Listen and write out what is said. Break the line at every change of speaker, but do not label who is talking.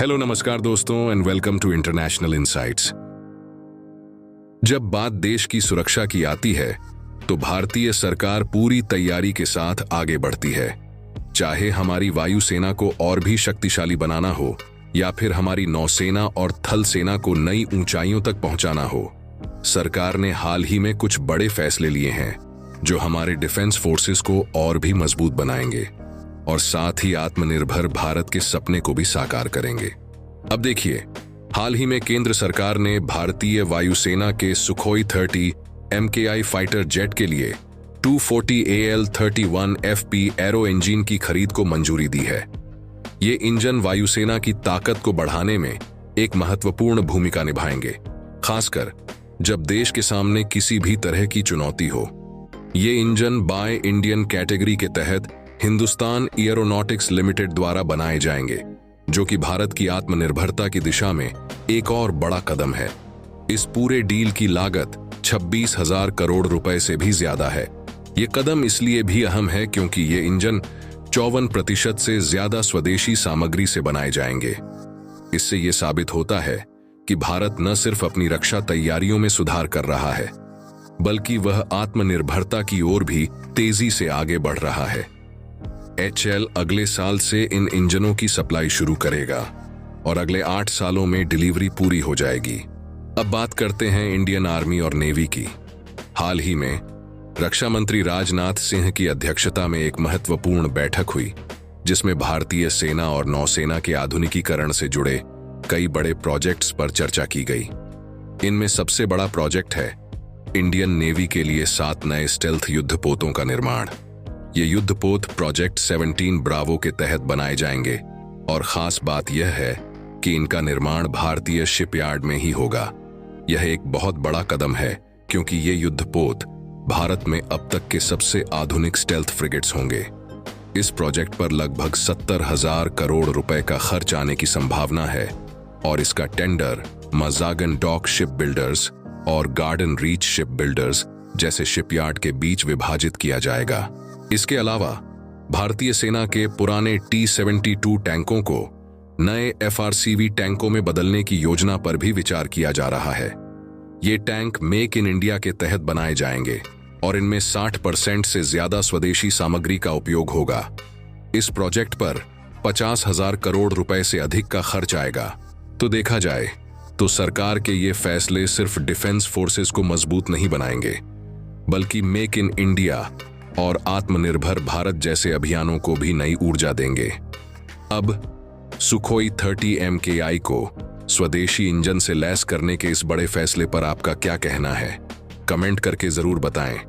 Hello नमस्कार दोस्तों and welcome to international insights. जब बात देश की सुरक्षा की आती है तो भारतीय सरकार पूरी तैयारी के साथ आगे बढ़ती है। चाहे हमारी वायुसेना को और भी शक्तिशाली बनाना हो या फिर हमारी नौसेना और थल सेना को नई ऊंचाइयों तक पहुंचाना हो, सरकार ने हाल ही में कुछ बड़े फैसले लिए हैं जो हमारे डिफेंस फोर्सेस को और भी मजबूत बनाएंगे और साथ ही आत्मनिर्भर भारत के सपने को भी साकार करेंगे। अब देखिए, हाल ही में केंद्र सरकार ने भारतीय वायुसेना के सुखोई 30 MKI फाइटर जेट के लिए 240 AL-31 FP एरो इंजन की खरीद को मंजूरी दी है। ये इंजन वायुसेना की ताकत को बढ़ाने में एक महत्वपूर्ण भूमिका निभाएंगे, खासकर जब देश के सामने किसी भी तरह की चुनौती हो। ये इंजन बाय इंडियन कैटेगरी के तहत हिंदुस्तान एरोनॉटिक्स लिमिटेड द्वारा बनाए जाएंगे, जो कि भारत की आत्मनिर्भरता की दिशा में एक और बड़ा कदम है। इस पूरे डील की लागत 26,000 करोड़ रुपए से भी ज्यादा है। ये कदम इसलिए भी अहम है क्योंकि ये इंजन 54% से ज्यादा स्वदेशी सामग्री से बनाए जाएंगे। इससे ये साबित होता है कि भारत न सिर्फ अपनी रक्षा तैयारियों में सुधार कर रहा है, बल्कि वह आत्मनिर्भरता की ओर भी तेजी से आगे बढ़ रहा है। HAL अगले साल से इन इंजनों की सप्लाई शुरू करेगा और अगले 8 सालों में डिलीवरी पूरी हो जाएगी। अब बात करते हैं इंडियन आर्मी और नेवी की। हाल ही में रक्षा मंत्री राजनाथ सिंह की अध्यक्षता में एक महत्वपूर्ण बैठक हुई, जिसमें भारतीय सेना और नौसेना के आधुनिकीकरण से जुड़े कई बड़े प्रोजेक्ट्स पर चर्चा की गई। इनमें सबसे बड़ा प्रोजेक्ट है इंडियन नेवी के लिए 7 नए स्टेल्थ युद्धपोतों का निर्माण। ये युद्धपोत प्रोजेक्ट 17 ब्रावो के तहत बनाए जाएंगे और खास बात यह है कि इनका निर्माण भारतीय शिपयार्ड में ही होगा। यह एक बहुत बड़ा कदम है क्योंकि ये युद्धपोत भारत में अब तक के सबसे आधुनिक स्टेल्थ फ्रिगेट्स होंगे। इस प्रोजेक्ट पर लगभग 70,000 करोड़ रुपए का खर्च आने की संभावना है और इसका टेंडर मजागन डॉक शिप बिल्डर्स और गार्डन रीच शिप बिल्डर्स जैसे शिपयार्ड के बीच विभाजित किया जाएगा। इसके अलावा भारतीय सेना के पुराने T-72 टैंकों को नए FRCV टैंकों में बदलने की योजना पर भी विचार किया जा रहा है। ये टैंक मेक इन इंडिया के तहत बनाए जाएंगे और इनमें 60% से ज्यादा स्वदेशी सामग्री का उपयोग होगा। इस प्रोजेक्ट पर 50,000 करोड़ रुपए से अधिक का खर्च आएगा। तो देखा जाए तो सरकार के ये फैसले सिर्फ डिफेंस फोर्सेस को मजबूत नहीं बनाएंगे, बल्कि मेक इन इंडिया और आत्मनिर्भर भारत जैसे अभियानों को भी नई ऊर्जा देंगे। अब सुखोई 30 MKI को स्वदेशी इंजन से लैस करने के इस बड़े फैसले पर आपका क्या कहना है? कमेंट करके जरूर बताएं।